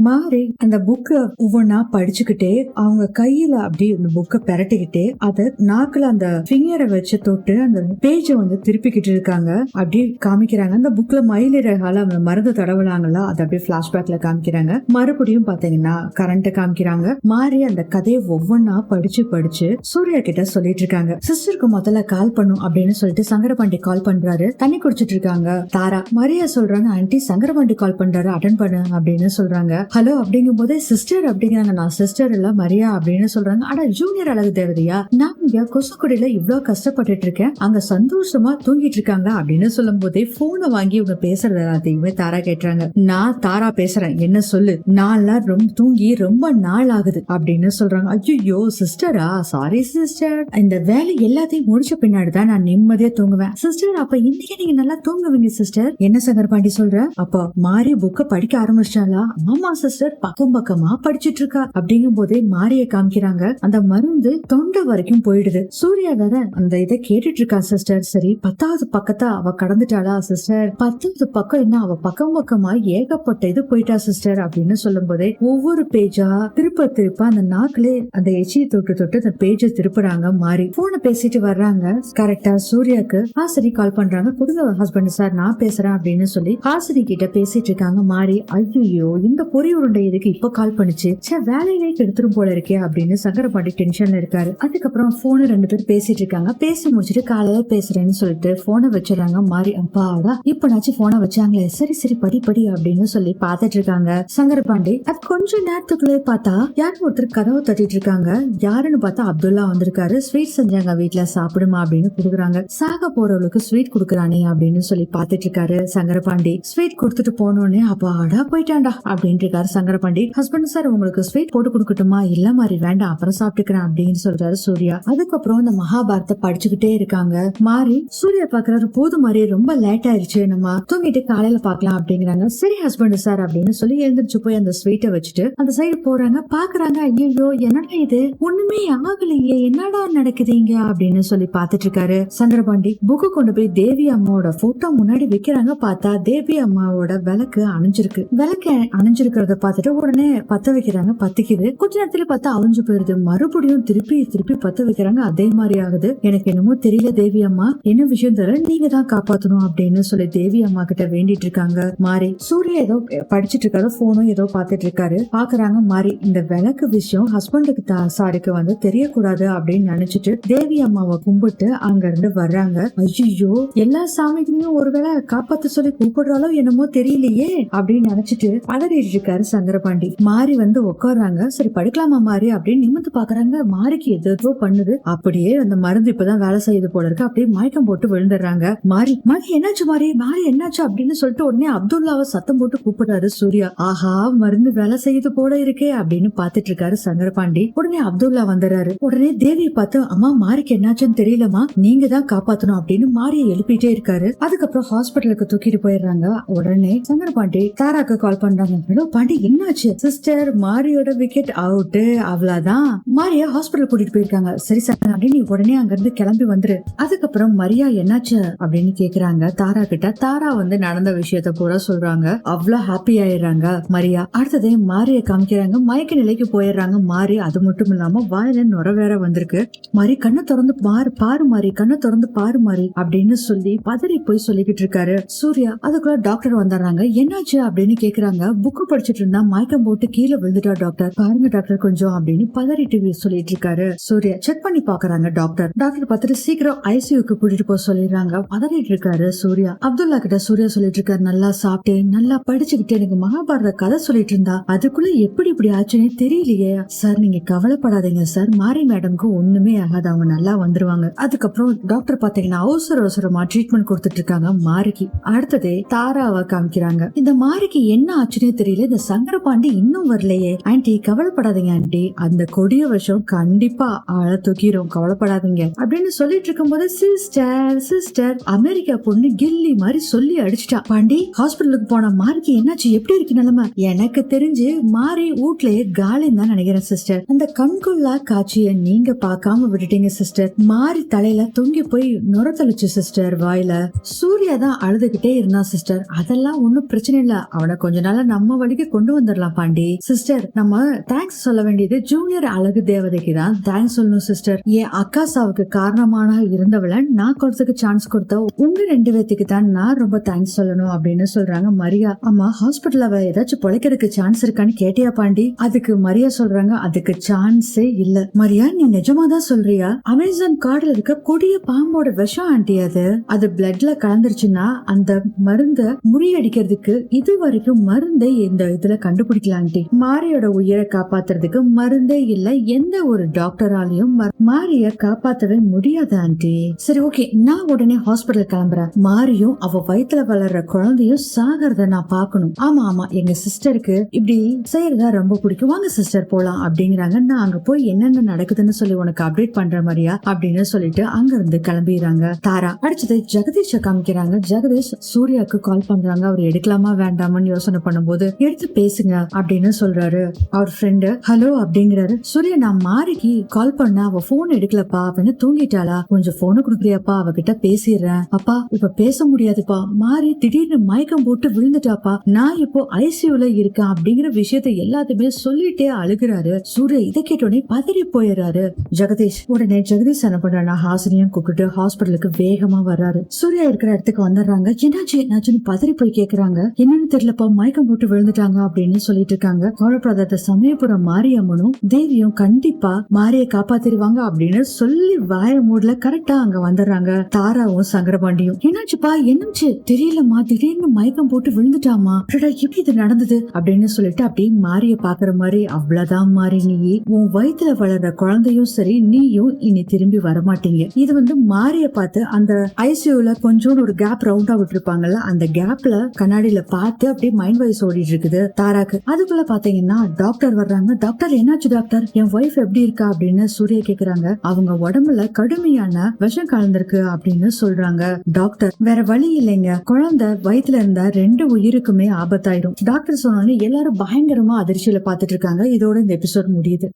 மாறி அந்த புக்க ஒவ்வொன்னா படிச்சுக்கிட்டே அவங்க கையில அப்படி அந்த புக்க பெரட்டிக்கிட்டே அத நாக்குல அந்த ஃபிங்கரை வச்சு தொட்டு அந்த பேஜ வந்து திருப்பிக்கிட்டு இருக்காங்க. அப்படியே காமிக்கிறாங்க. அந்த புக்ல மயிலிறகால அந்த மருந்து தடவலாங்களா அதை அப்படியே பிளாஷ்பேக்ல காமிக்கிறாங்க. மறுபடியும் பாத்தீங்கன்னா கரண்ட் காமிக்கிறாங்க. மாறி அந்த கதையை ஒவ்வொன்னா படிச்சு படிச்சு சூர்யா கிட்ட சொல்லிட்டு இருக்காங்க. சிஸ்டருக்கு முதல்ல கால் பண்ணும் அப்படின்னு சொல்லிட்டு சங்கரபாண்டி கால் பண்றாரு. தண்ணி குடிச்சிட்டு இருக்காங்க தாரா. மரியா சொல்றாங்க, ஆண்டி சங்கரபாண்டி கால் பண்றாரு, அட்டன் பண்ணு அப்படின்னு சொல்றாங்க. ஹலோ அப்படிங்கும் போதே சிஸ்டர் அப்படிங்கிறாங்க. நான் சிஸ்டர் இல்ல மரியா அப்படின்னு சொல்றாங்க. அட ஜூனியர் அழகு தேவதையா, நான் இங்க கொசுக்குடியில இவ்வளவு கஷ்டப்பட்டுட்டு இருக்கேன், அங்க சந்தோஷமா தூங்கிட்டு இருக்காங்க அப்படின்னு சொல்லும் போதே போனை வாங்கி இவங்க பேசுறது எல்லாத்தையுமே தாரா கேட்டுறாங்க. நான் தாரா பேசுறேன், என்ன சொல்லு, நான்லாம் ரொம்ப தூங்கி ரொம்ப நாள் ஆகுது அப்படின்னு சொல்றாங்க. ஐயோ சிஸ்டரா, சாரி சிஸ்டர், இந்த வேலை எல்லாத்தையும் முடிச்ச பின்னாடிதான் நான் நிம்மதியா தூங்குவேன் சிஸ்டர். அப்ப இன்னைக்கு நீங்க நல்லா தூங்குவீங்க சிஸ்டர். என்ன சங்கரபாண்டி சொல்ற? அப்ப மாறி புக்க படிக்க ஆரம்பிச்சாலா? ஆமா சிஸ்டர், பக்கம் பக்கமா படிச்சிட்டு இருக்கா அப்படிங்கும் போதே மாரிய காமிக்கிறாங்க. அந்த மருந்து தொண்டை வரைக்கும் போயிடுது. சூர்யா வேற அந்த இதை கேட்டுட்டு இருக்கா சிஸ்டர். சரி 10வது பக்கத்தை அவ கடந்துட்டாளா சிஸ்டர்? 10வது பக்கம் என்ன, அவ பக்கம் பக்கமா ஏகப்பட்ட இது போயிட்டா சிஸ்டர் அப்படின்னு சொல்லும் போதே ஒவ்வொரு பேஜா திருப்ப திருப்ப அந்த நாக்கிலே அந்த எச்சியை தொட்டு தொட்டு அந்த பேஜை திருப்புறாங்க. மாறி போன பேசிட்டு வர்றாங்க. கரெக்டா சூர்யாக்கு ஹாசினி கால் பண்றாங்க. கொடுங்க ஹஸ்பண்ட் சார், நான் பேசுறேன் அப்படின்னு சொல்லி ஹாசினி கிட்ட பேசிட்டு இருக்காங்க. மாறி ஐயோ இந்த பொறி உருண்டை இதுக்கு இப்ப கால் பண்ணிச்சு, வேலையிலே எடுத்துரும் போல இருக்கே அப்படின்னு சங்கரபாண்டி டென்ஷன்ல இருக்காரு. அதுக்கப்புறம் போன 2 பேர் பேசிட்டு இருக்காங்க. பேசி முடிச்சுட்டு காலையில பேசுறேன்னு சொல்லிட்டு போனை வச்சிடறாங்க. மாறி அப்பாடா இப்பனாச்சும் போனை வச்சாங்களே, சரி சரி படி படி அப்படின்னு சொல்லி பாத்துட்டு இருக்காங்க சங்கரபாண்டி. அது கொஞ்ச நேரத்துக்குள்ளே பார்த்தா யாரும் ஒருத்தர் கதவை தட்டிட்டு இருக்காங்க. யாருன்னு பார்த்தா அப்துல்லா வந்திருக்காரு. ஸ்வீட் செஞ்சாங்க வீட்டுல, சாப்பிடுமா அப்படின்னு குடுக்குறாங்க. சாக போறவளுக்கு ஸ்வீட் குடுக்குறானே அப்படின்னு சொல்லி பாத்துட்டு இருக்காரு சங்கரபாண்டி. ஸ்வீட் கொடுத்துட்டு போனோடனே அப்பாடா போயிட்டான்டா அப்படின்னு இருக்காரு சங்கரபாண்டி. ஹஸ்பண்ட் சார் உங்களுக்கு ஸ்வீட் போட்டு கொடுக்கட்டுமா? இல்ல மாதிரி வேண்டாம், அப்புறம் சாப்பிட்டுக்கிறேன் அப்படின்னு சொல்றாரு சூர்யா. அதுக்கப்புறம் இந்த மகாபாரத்தை படிச்சுக்கிட்டே இருக்காங்க. மாறி சூர்யா பாக்குறாரு. போது மாதிரி ரொம்ப லேட் ஆயிருச்சு, நம்ம தூங்கிட்டு காலையில பாக்கலாம் அப்படிங்கிறாங்க. சரி ஹஸ்பண்ட் சார் அப்படின்னு சொல்லி எழுந்திரிச்சு போய் அந்த ஸ்வீட்டை வச்சுட்டு அந்த சைடு போறாங்க. பாக்குறாங்க, ஐயோ என்னடா இது, ஒண்ணுமே ஆகலையே, என்னடா நடக்குதுங்க அப்படின்னு சொல்லி பாத்துட்டு இருக்காரு சங்கரபாண்டி. புக்கு கொண்டு போய் தேவி அம்மாவோட போட்டோ முன்னாடி வைக்கிறாங்க. பார்த்தா தேவி அம்மாவோட விளக்கு அணைஞ்சிருக்கு. விளக்கு அணைஞ்சிருக்கிறத பார்த்துட்டு உடனே பத்த வைக்கிறாங்க. பத்திக்குது. கொஞ்ச நேரத்துல பார்த்தா அழிஞ்சு போயிருது. மறுபடியும் திருப்பி திருப்பி பத்த வைக்கிறாங்க. அதே மாதிரி ஆகுது. எனக்கு என்னமோ தெரியல தேவி அம்மா, என்ன விஷயம் தெரியல, நீங்க தான் காப்பாத்தணும் அப்படின்னு சொல்லி தேவி அம்மா கிட்ட வேண்டிட்டு இருக்காங்க. மாறி சூர்யா ஏதோ படிச்சிட்டு இருக்காரு. போனும் ஏதோ பாத்துட்டு இருக்காரு. பாக்குறாங்க மாறி இந்த விளக்கு விஷயம் ஹஸ்பண்டுக்கு சாருக்கு வந்து தெரியக்கூடாது அப்படின்னு நினைச்சிட்டு தேவி அம்மாவை கும்பிட்டு அங்க இருந்து வர்றாங்க. ஐயோ எல்லா சாமிகளையும் ஒருவேளை காப்பாத்த சொல்லி கூப்பிடுறாலோ என்னமோ தெரியலையே அப்படின்னு நினைச்சிட்டு பதறிட்டு இருக்காரு சங்கரபாண்டி. மாறி வந்து உட்கார்றாங்க. சரி படுக்கலாமா மாறி அப்படின்னு நிமிர்ந்து பாக்குறாங்க. மாறிக்கு எதோ பண்ணுது. அப்படியே அந்த மருந்து இப்பதான் வேலை செய்யுது போல இருக்கு. அப்படியே மயக்கம் போட்டு விழுந்துடுறாங்க. மாறி மாறி என்னாச்சு மாறி, மாறி என்னாச்சு அப்படின்னு சொல்லிட்டு உடனே அப்துல்லாவை சத்தம் போட்டு கூப்பிடுறாரு சூர்யா. ஆஹா மருந்து வேலை செய்யுது போல இருக்கே அப்படின்னு பாத்துட்டு இருக்காரு சங்கரபாண்டி. உடனே அப்துல்லா வந்துடுறாரு. உடனே தேவியை பார்த்து அம்மா மாறிக்கு என்னாச்சுன்னு தெரியலமா, நீங்க தான் காப்பாத்தணும் அப்படின்னு மாறியை எழுப்பிட்டே இருக்காரு. அதுக்கப்புறம் ஹாஸ்பிட்டலுக்கு தூக்கிட்டு போயிடுறாங்க. உடனே சங்கரபாண்டி தாராக்கு கால் பண்றாங்க. ஹலோ பாண்டி என்னாச்சு? சிஸ்டர் மாரியோட விக்கெட் அவுட், அவ்வளவுதான், மாரியா ஹாஸ்பிட்டல் கூட்டிட்டு போயிருக்காங்க. சரி சார் அப்படின்னு நீ உடனே அங்க இருந்து கிளம்பி வந்துரு. அதுக்கப்புறம் மரியா என்னாச்சு அப்படின்னு கேக்குறாங்க தாரா கிட்ட. தாரா வந்து நடந்த விஷயத்த பூரா சொல்றாங்க. அவ்வளவு ஹாப்பி ஆயிடுறாங்க மரியா. அடுத்ததே மாரிய காமிக்கிறாங்க. மயக்க நிலைக்கு போயிடுறாங்க மாறி. அது மட்டும் இல்லாம வாயில நுர வேற வந்திருக்கு. மாறி கண்ணை திறந்து பாரு மாறி, கண்ணை திறந்து பாரு மாறி அப்படின்னு சொல்லி பதறி போய் சொல்லிக்கிட்டு இருக்காரு சூர்யா. அதுக்குள்ள டாக்டர் வந்துடுறாங்க. என்னாச்சு அப்படின்னு கேக்குறாங்க. புக்கு படிச்சுட்டு இருந்தா மயக்கம் போட்டு கீழே விழுந்துட்டா டாக்டர், பாருங்க டாக்டர் கொஞ்சம் அப்படின்னு பதறிட்டு சொல்லிட்டு இருக்காரு சூர்யா. செக் பண்ணி பாக்குறாங்க டாக்டர். டாக்டர் பார்த்துட்டு சீக்கிரம் ஐசியூக்கு கூட்டிட்டு போக சொல்லிடுறாங்க. பதறிட்டு இருக்காரு சூர்யா. அப்துல்லா கிட்ட சூர்யா சொல்லிட்டு இருக்காரு, நல்லா சாப்பிட்டு நல்லா படிச்சுக்கிட்டு எனக்கு மகாபாரத கதை சொல்லிட்டு இருந்தா, அதுக்குள்ள எப்படி இப்படி ஆச்சுன்னே தெரியலையே சார். நீங்க கவலைப்படாதீங்க சார், மாரி மேடம்க்கு ஒண்ணுமே ஆகாது, அவங்க நல்லா வந்துருவாங்க. அதுக்கப்புறம் டாக்டர் பாத்தீங்கன்னா அவசரமா ட்ரீட்மெண்ட் கொடுத்துட்டு இருக்காங்க மாரிக்கு. அடுத்ததே தாராவை காமிக்கிறாங்க. இந்த மாரிக்கு என்ன ஆச்சுன்னே தெரியல, இந்த சங்கரபாண்டி இன்னும் வரலையே. ஆன்டி கவலைப்படாதீங்க ஆன்டி, அந்த கொடிய வருஷம் கண்டிப்பா ஆள தூக்கிரும், கவலைப்படாதீங்க அப்படின்னு சொல்லிட்டு இருக்கும் போது சிஸ்டர் சிஸ்டர் அமெரிக்கா பொண்ணு கில்லி மாதிரி சொல்லி அடிச்சிட்டா. பாண்டி ஹாஸ்பிட்டலுக்கு போன மாரிக்கு என்னாச்சு, எப்படி இருக்கு நிலைமை? எனக்கு தெரிஞ்சு மாறி வீட்லயே காலின்னு தான் நினைக்கிறேன் சிஸ்டர். அந்த கண்கொள்ளா காட்சிய நீங்க பார்க்காம விட்டுட்டீங்க சிஸ்டர். மாறி தலையில தொங்கி போய் நுரத்தளிச்சு சிஸ்டர் வாயில. சூர்யா தான் அழுதுகிட்டே இருந்தான் சிஸ்டர். அதெல்லாம் ஒண்ணும் பிரச்சனை இல்ல, அவனை கொஞ்ச நாளா நம்ம வழிக்கு கொண்டு வந்துடலாம் பாண்டி. சிஸ்டர், நம்ம தேங்க்ஸ் சொல்ல வேண்டியது ஜூனியர் அழகு தேவதைக்கு தான் தேங்க்ஸ் சொல்லணும் சிஸ்டர். என் அக்கா சாவுக்கு காரணமான இருந்தவள நான் கொடுத்துக்கு சான்ஸ் கொடுத்த உங்க 2 பேத்துக்கு தான் நான் ரொம்ப தேங்க்ஸ் சொல்லணும் அப்படின்னு சொல்றாங்க மரியா. அம்மா, ஹாஸ்பிட்டல்ல ஏதாச்சும் பொழைக்கிறதுக்கு சான்ஸ் இருக்கான்னு கேட்டியா பாண்டி? அதுக்கு மரியா சொல்றாங்க, அதுக்கு சான்ஸே இல்ல. மரியா, நீ நிஜமாதான் சொல்றியா? அமேசான் காடுல இருக்க கொடிய பாம்போட விஷம் ஆண்டி, அது பிளட்ல கலந்துருச்சுன்னா அந்த மருந்த முறியடிக்கிறதுக்கு இது வரைக்கும் மருந்தே இந்த இதுல கண்டுபிடிக்கலாம் ஆண்டி. மாரியோட உயிரை காப்பாத்துறதுக்கு மருந்தே இல்ல. எந்த ஒரு டாக்டராலையும் மாரிய காப்பாத்தவே முடியாது ஆண்டி. சரி, ஓகே, நான் உடனே ஹாஸ்பிட்டல் கிளம்புறேன். மாரியும் அவ வயித்துல வளர்ற குழந்தையும் சாகிறத நான் பாக்கணும். ஆமா ஆமா, எங்க சிஸ்டருக்கு இப்படி செய்யறதா ரொம்ப பிடிக்கும். வாங்க சிஸ்டர் போலாம் அப்படிங்கிறாங்க. நான் அங்க போய் என்னென்ன நடக்குதுன்னு சொல்லி உனக்கு அப்டேட் பண்ற மாதிரியா அப்படின்னு சொல்லிட்டு அங்க இருந்து கிளம்பிடுறாங்க தாரா. அடுத்தது ஜெகதீஷ காமிக்கிறாங்க. ஜெகதீஷ் சூர்யாவுக்கு கால் பண்றாங்க. அவர் எடுக்கலாமா வேண்டாமான்னு யோசனை பண்ணும்போது எடுத்து பேசுங்க அப்படின்னு சொல்றாரு. அவர் ஃப்ரெண்டு ஹலோ அப்படிங்கிறாரு. சூர்யா, நான் மாரிக்கு கால் பண்ண அவ போன் எடுக்கலப்பா அப்படின்னு தூங்கிட்டாளா? கொஞ்சம் போனை குடுக்குறியாப்பா, அவகிட்ட பேசிடுறேன். அப்பா, இப்ப பேச முடியாதுப்பா, மாரி திடீர்னு மயக்கம் போட்டு விழுந்துட்டாப்பா, நான் இப்போ ஐசியூல இருக்கேன் அப்படிங்கிற விஷயத்த எல்லாத்தையுமே சொல்லிட்டே அழுகுறாரு. சூர்யா இதை கேட்டோடனே பதறி போயிடுறாரு. உடனே ஜெகதீஷ் என்ன பண்றானா, ஹாசினியும் கூப்பிட்டு ஹாஸ்பிட்டலுக்கு வேகமா வர்றாரு. சூர்யா இருக்கிற இடத்துக்கு வந்துடுறாங்க. என்னாச்சுன்னு பதறி போய் கேக்குறாங்க. என்னன்னு தெரியலப்பா, மயக்கம் போட்டு விழுந்துட்டாங்க அப்படின்னு சொல்லிட்டு இருக்காங்க. கவலைப்படாத, சமயபுரம் மாரியம்மனும் தேவியும் கண்டிப்பா மாரிய காப்பாத்திருவாங்க அப்படின்னு சொல்லி வாய மூடல கரெக்டா அங்க வந்துடுறாங்க. தாராவும் சங்கரபாண்டியும். என்னாச்சுப்பா, என்னாச்சு தெரியலமா, திடீர்னு மயக்கம் போட்டு விழுந்துட்டாமா, எப்படி இது நடந்தது அப்படின்னு சொல்லிட்டு அப்படியே மாரிய பாக்குற மாதிரி, அவ்வளவுதான் மாறி, நீ உன் வயித்துல வளர்ற குழந்தையும் சரி, நீயும் இனி திரும்பி வரமாட்டீங்க. இது மாரிய பார்த்து அந்த ஐசியூல கொஞ்சம் ஒரு கேப் ரவுண்டா விட்டுருப்பாங்கல்ல, அந்த கேப்ல கண்ணாடியில பார்த்து அப்படியே மைண்ட் வாய்ஸ் ஓடிட்டு இருக்குது தாராக்கு. அதுக்குள்ள பாத்தீங்கன்னா டாக்டர் வர்றாங்க. டாக்டர், என்னாச்சு டாக்டர், என் ஒய்ஃப் எப்படி இருக்கா அப்படின்னு சூர்யா கேக்குறாங்க. அவங்க உடம்புல கடுமையான விஷம் கலந்திருக்கு அப்படின்னு சொல்றாங்க. டாக்டர், வேற வழி இல்லைங்க, குழந்தை வயித்துல இருந்த 2 உயிருக்குமே ஆபத்தாயிடும். டாக்டர் சொன்னோன்னு எல்லாரும் பயங்கரமா அதிர்ச்சியில பாத்துட்டு இருக்காங்க. இதோட இந்த எபிசோட் முடியுது.